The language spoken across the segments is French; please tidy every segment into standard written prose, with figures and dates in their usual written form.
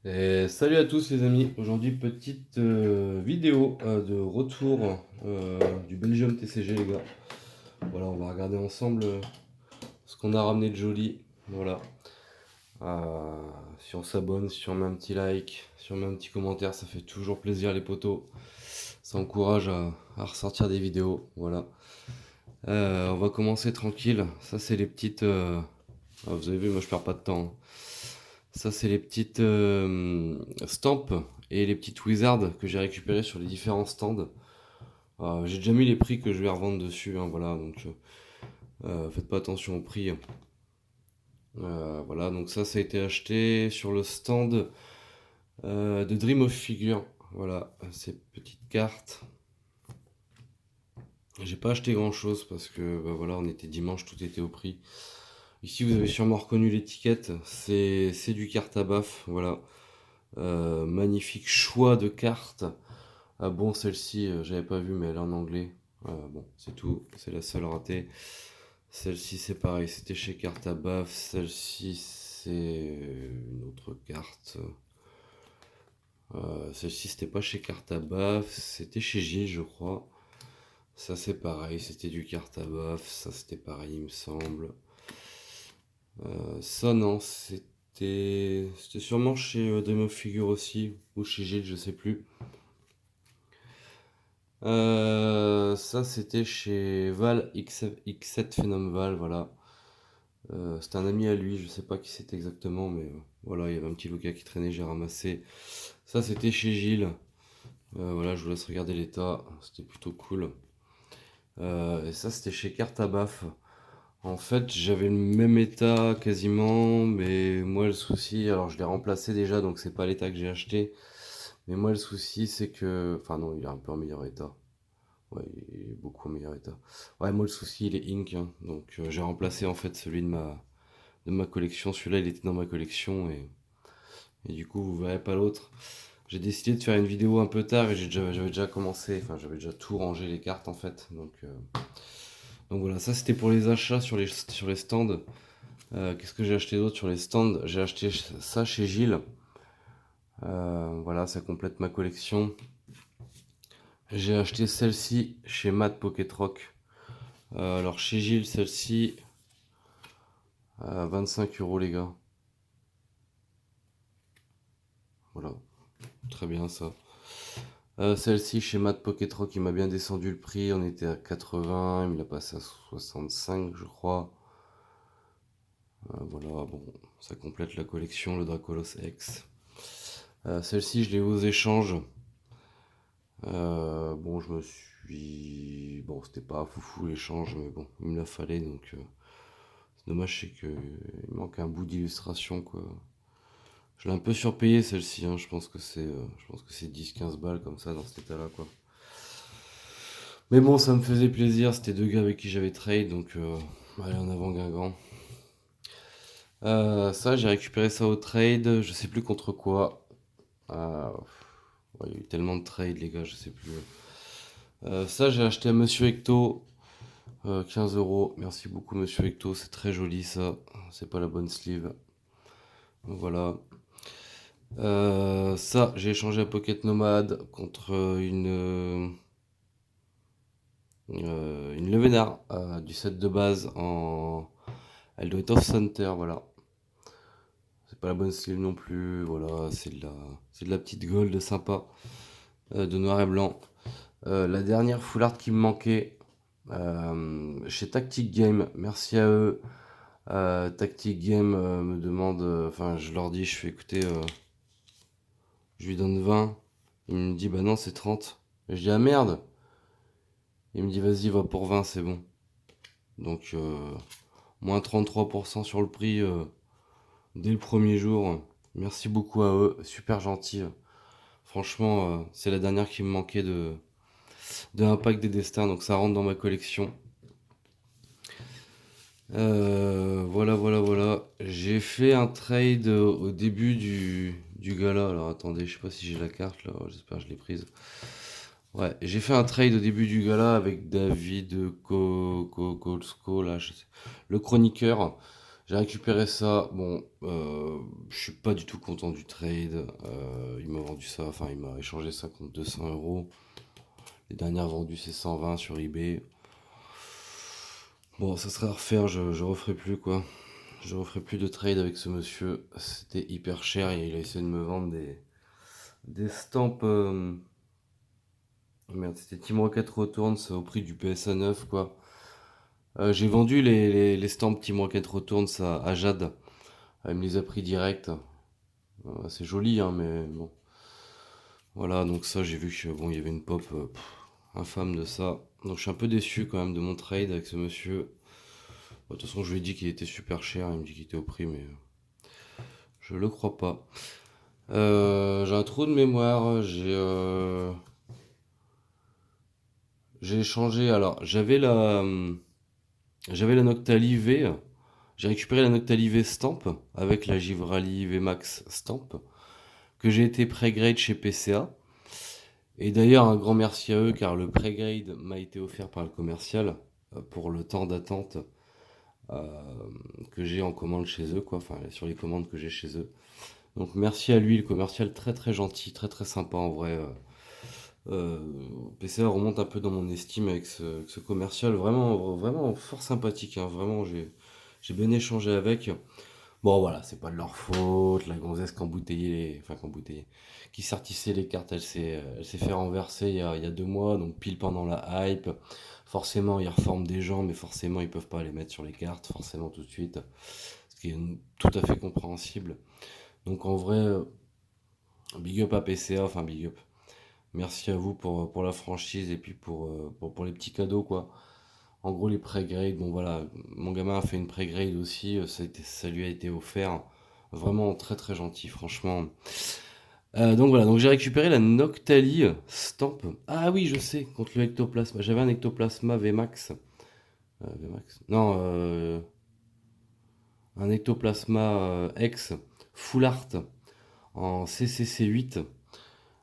Et salut à tous les amis, aujourd'hui petite vidéo de retour du Belgium TCG les gars. Voilà, on va regarder ensemble ce qu'on a ramené de joli. Voilà. Euh, si on s'abonne, si on met un petit like, si on met un petit commentaire, ça fait toujours plaisir les potos. Ça encourage à ressortir des vidéos. Voilà. On va commencer tranquille. Ça c'est les petites... vous avez vu, moi je perds pas de temps, hein. Ça, c'est les petites stamps et les petites wizards que j'ai récupérées sur les différents stands. J'ai déjà mis les prix que je vais revendre dessus, hein, voilà, donc faites pas attention au prix. Voilà, donc ça a été acheté sur le stand de Dream of Figure. Voilà, ces petites cartes. J'ai pas acheté grand chose parce que voilà, on était dimanche, tout était au prix. Ici, vous avez sûrement reconnu l'étiquette, c'est du carte à baf, voilà. Magnifique choix de cartes. Ah bon, celle-ci, j'avais pas vu, mais elle est en anglais. Bon, c'est tout, c'est la seule ratée. Celle-ci, c'est pareil, c'était chez Cartabaf. Celle-ci, c'est une autre carte. Celle-ci, c'était pas chez Cartabaf, c'était chez Gilles, je crois. Ça, c'est pareil, c'était du Cartabaf. Ça, c'était pareil, il me semble. Ça, non, c'était sûrement chez Demo Figure aussi, ou chez Gilles, je sais plus. Ça c'était chez Val X7 Phenom Val, voilà. C'était un ami à lui, je sais pas qui c'était exactement, mais voilà, il y avait un petit Luca qui traînait, j'ai ramassé. Ça c'était chez Gilles. Voilà, je vous laisse regarder l'état, c'était plutôt cool. Et ça c'était chez Cartabaf. En fait, j'avais le même état quasiment, mais moi le souci, alors je l'ai remplacé déjà, donc c'est pas l'état que j'ai acheté. Mais moi le souci c'est que, enfin non, il est un peu en meilleur état. Ouais, il est beaucoup en meilleur état. Ouais, moi le souci il est Ink, hein. Donc j'ai remplacé en fait celui de ma collection. Celui-là il était dans ma collection et du coup vous verrez pas l'autre. J'ai décidé de faire une vidéo un peu tard et j'avais déjà commencé, enfin j'avais déjà tout rangé les cartes en fait. Donc voilà, ça c'était pour les achats sur les stands. Qu'est-ce que j'ai acheté d'autre sur les stands? J'ai acheté ça chez Gilles. Voilà, ça complète ma collection. J'ai acheté celle-ci chez Matt Pocket Rock. Alors chez Gilles, celle-ci, 25 € les gars. Voilà, très bien ça. Celle-ci chez Matt Pocket Rock, il m'a bien descendu le prix. On était à 80, il me l'a passé à 65, je crois. Voilà, bon, ça complète la collection, le Dracolos X. Celle-ci, je l'ai eu aux échanges. Bon, je me suis. Bon, c'était pas foufou l'échange, mais bon, il me la fallait donc. C'est dommage, c'est que il manque un bout d'illustration quoi. Je l'ai un peu surpayé celle-ci, hein. Je pense que c'est 10-15 balles comme ça dans cet état-là quoi. Mais bon, ça me faisait plaisir, c'était deux gars avec qui j'avais trade, donc allez en avant Guingamp. Ça, j'ai récupéré ça au trade, je sais plus contre quoi. Ouais, il y a eu tellement de trades les gars, je sais plus. Ça, j'ai acheté à Monsieur Ecto, 15 €. Merci beaucoup Monsieur Ecto, c'est très joli ça. C'est pas la bonne sleeve. Donc voilà. Ça, j'ai échangé à Pocket Nomad contre une Levenard du set de base en. Elle doit être off-center, voilà. C'est pas la bonne style non plus, voilà, c'est de la petite gold sympa, de noir et blanc. La dernière full art qui me manquait, chez Tactic Game, merci à eux. Tactic Game me demande, enfin je leur dis, je fais écouter, je lui donne 20. Il me dit bah non c'est 30. Et je dis ah merde. Il me dit vas-y va pour 20 c'est bon. Donc moins 33% sur le prix dès le premier jour. Merci beaucoup à eux, super gentil. Franchement, c'est la dernière qui me manquait de Impact des Destins, donc ça rentre dans ma collection. Voilà, voilà, voilà. J'ai fait un trade au début du gala. Alors attendez, je sais pas si j'ai la carte là, j'espère que je l'ai prise. Ouais, j'ai fait un trade au début du gala avec David Kolsko, là, le chroniqueur. J'ai récupéré ça. Bon, je suis pas du tout content du trade. Il m'a vendu ça, enfin, il m'a échangé ça contre 200 euros. Les dernières vendues, c'est 120 sur eBay. Bon, ça serait à refaire, je referai plus quoi. Je referai plus de trade avec ce monsieur. C'était hyper cher et il a essayé de me vendre des stamps. Merde, c'était Team Rocket Returns au prix du PSA 9 quoi. J'ai vendu les stamps Team Rocket Returns à Jade. Elle me les a pris direct. C'est joli, hein, mais bon. Voilà, donc ça, j'ai vu que bon, il y avait une pop infâme de ça. Donc je suis un peu déçu quand même de mon trade avec ce monsieur. Bon, de toute façon, je lui ai dit qu'il était super cher. Il me dit qu'il était au prix, mais je le crois pas. J'ai un trou de mémoire. J'ai échangé. Alors, j'avais la Noctali V. J'ai récupéré la Noctali V Stamp avec la Givrali VMAX Stamp que j'ai été pré-grade chez PCA. Et d'ailleurs, un grand merci à eux car le pré-grade m'a été offert par le commercial pour le temps d'attente euh, que j'ai en commande chez eux, quoi, enfin sur les commandes que j'ai chez eux. Donc merci à lui, le commercial très très gentil, très très sympa en vrai. Euh, PCA remonte un peu dans mon estime avec ce commercial, vraiment vraiment fort sympathique, hein, vraiment j'ai bien échangé avec. Bon voilà, c'est pas de leur faute, la gonzesse qui sortissait les cartes, elle s'est fait renverser il y a 2 mois, donc pile pendant la hype. Forcément, ils reforment des gens, mais forcément, ils peuvent pas les mettre sur les cartes, forcément tout de suite, ce qui est tout à fait compréhensible. Donc en vrai, big up à PCA, enfin big up. Merci à vous pour la franchise et puis pour les petits cadeaux, quoi. En gros, les pré-grades, bon voilà, mon gamin a fait une pré-grade aussi, ça lui a été offert. Vraiment très très gentil, franchement. Donc voilà, donc j'ai récupéré la Noctali Stamp. Ah oui, je sais, contre le ectoplasma. J'avais un ectoplasma VMAX. VMAX. Non, un ectoplasma X Full Art en CCC8.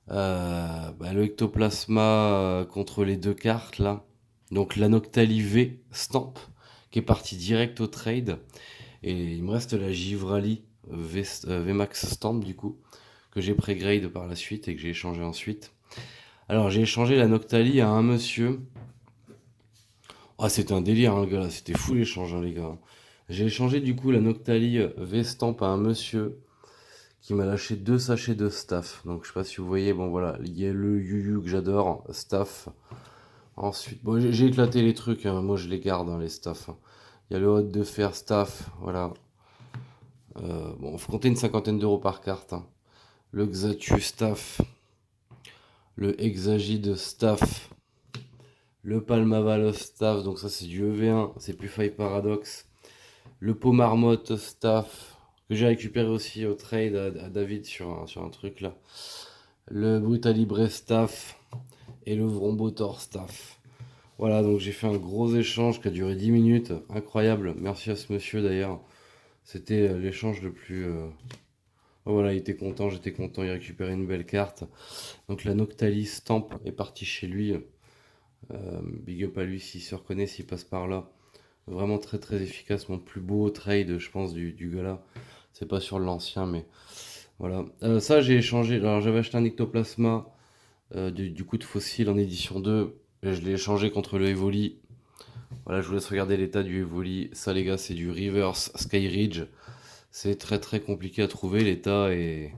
Le ectoplasma contre les deux cartes là. Donc la Noctali V Stamp qui est parti direct au trade. Et il me reste la Givrali VMAX Stamp du coup que j'ai pré-grade par la suite et que j'ai échangé ensuite. Alors j'ai échangé la Noctali à un monsieur. Ah c'était un délire hein, le gars là, c'était fou l'échange hein, les gars. J'ai échangé du coup la Noctali V-Stamp à un monsieur qui m'a lâché 2 sachets de staff. Donc je sais pas si vous voyez, bon voilà, il y a le Yu que j'adore, staff. Ensuite, bon j'ai éclaté les trucs, hein, moi je les garde hein, les staffs. Il y a le hot de fer staff, voilà. Bon, faut compter une cinquantaine d'euros par carte, hein. Le Xatu staff, le Hexagide staff, le Palmaval staff, donc ça c'est du EV1, c'est plus Faille Paradox. Le pot marmotte staff, que j'ai récupéré aussi au trade à David sur un truc là. Le Brutalibre staff et le Vrombotor staff. Voilà, donc j'ai fait un gros échange qui a duré 10 minutes. Incroyable, merci à ce monsieur d'ailleurs. C'était l'échange le plus... Voilà, il était content, j'étais content, il récupérait une belle carte. Donc la Noctali Stamp est partie chez lui. Big up à lui s'il se reconnaît, s'il passe par là. Vraiment très très efficace, mon plus beau trade je pense du gars-là. C'est pas sur l'ancien mais voilà. Ça j'ai échangé, alors j'avais acheté un ectoplasma du coup de fossile en édition 2. Et je l'ai échangé contre le Evoli. Voilà, je vous laisse regarder l'état du Evoli. Ça les gars c'est du Reverse Skyridge. C'est très très compliqué à trouver, l'état est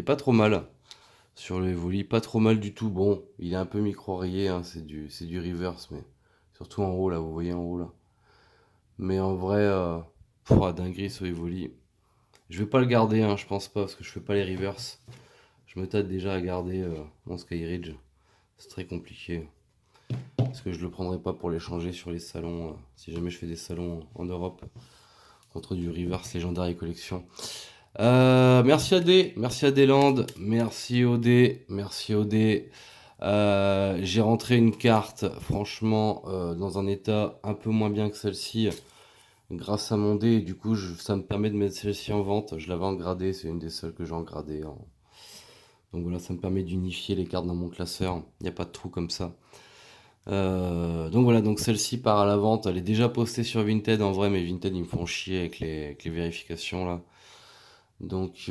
pas trop mal. Sur le Evoli, pas trop mal du tout. Bon, il est un peu micro-rayé, hein, c'est du reverse, mais surtout en haut là, vous voyez en haut là. Mais en vrai, dinguerie ce Evoli. Je vais pas le garder, hein, je pense pas, parce que je fais pas les reverse. Je me tâte déjà à garder mon Skyridge. C'est très compliqué. Parce que je le prendrai pas pour l'échanger sur les salons, si jamais je fais des salons en Europe, contre du reverse légendaire et collection. Merci à D, merci à Deslandes, merci OD, merci OD. J'ai rentré une carte, franchement, dans un état un peu moins bien que celle-ci, grâce à mon dé. Et du coup, ça me permet de mettre celle-ci en vente. Je l'avais en gradé, c'est une des seules que j'ai en gradé. Donc voilà, ça me permet d'unifier les cartes dans mon classeur. Il n'y a pas de trou comme ça. Donc voilà, donc celle-ci part à la vente. Elle est déjà postée sur Vinted en vrai, mais Vinted ils me font chier avec les vérifications là. Donc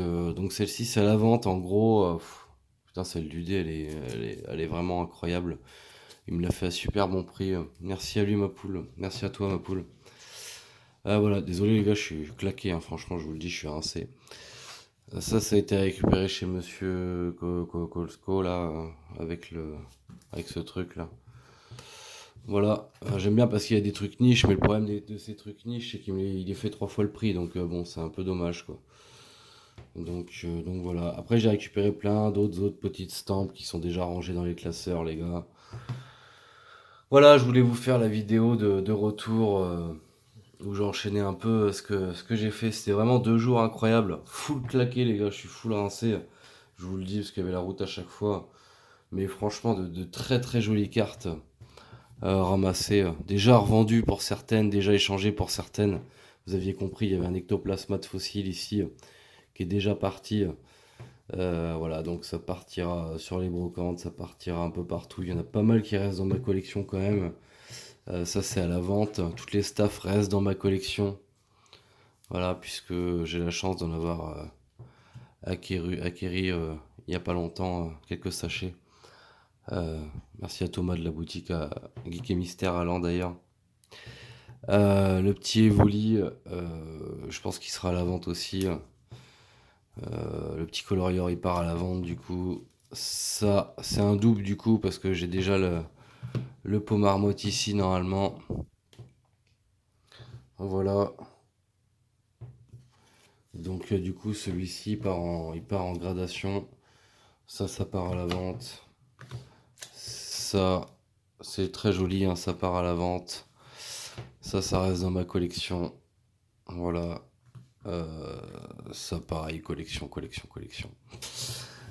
celle-ci c'est à la vente. En gros, putain, celle du dé, elle est vraiment incroyable. Il me l'a fait à super bon prix. Merci à lui, ma poule. Merci à toi, ma poule. Ah voilà, désolé les gars, je suis claqué, hein, franchement, je vous le dis, je suis rincé. Ça a été récupéré chez Monsieur Kolsko là, avec ce truc là. Voilà, j'aime bien parce qu'il y a des trucs niches, mais le problème de ces trucs niches, c'est il est fait 3 fois le prix, donc bon, c'est un peu dommage quoi. Donc voilà. Après, j'ai récupéré plein d'autres petites stampes qui sont déjà rangées dans les classeurs, les gars. Voilà, je voulais vous faire la vidéo de retour où j'ai enchaîné un peu ce que j'ai fait. C'était vraiment 2 jours incroyables. Full claqué, les gars, je suis full rincé. Je vous le dis parce qu'il y avait la route à chaque fois. Mais franchement, de très très jolies cartes ramassées. Déjà revendues pour certaines, déjà échangées pour certaines. Vous aviez compris, il y avait un ectoplasma de fossile ici qui est déjà parti. Voilà, donc ça partira sur les brocantes, ça partira un peu partout. Il y en a pas mal qui restent dans ma collection quand même. Ça, c'est à la vente. Toutes les staffs restent dans ma collection. Voilà, puisque j'ai la chance d'en avoir acquéri il n'y a pas longtemps quelques sachets. Euh, Merci à Thomas de la boutique à Geek et Mystère à Lan d'ailleurs. Le petit Evoli, je pense qu'il sera à la vente aussi. Le petit Colorior il part à la vente du coup. Ça, c'est un double du coup parce que j'ai déjà le pot marmotte ici normalement. Voilà. Donc du coup celui-ci il part en gradation. Ça part à la vente. Ça, c'est très joli, hein, ça part à la vente. Ça reste dans ma collection. Voilà. Euh, Ça pareil, collection.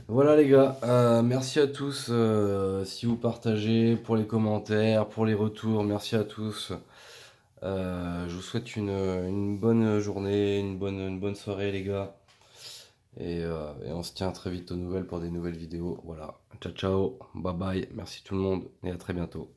Voilà les gars, merci à tous si vous partagez, pour les commentaires, pour les retours, merci à tous. Je vous souhaite une bonne journée, une bonne soirée les gars. Et on se tient très vite aux nouvelles pour des nouvelles vidéos. Voilà, ciao ciao, bye bye, merci tout le monde et à très bientôt.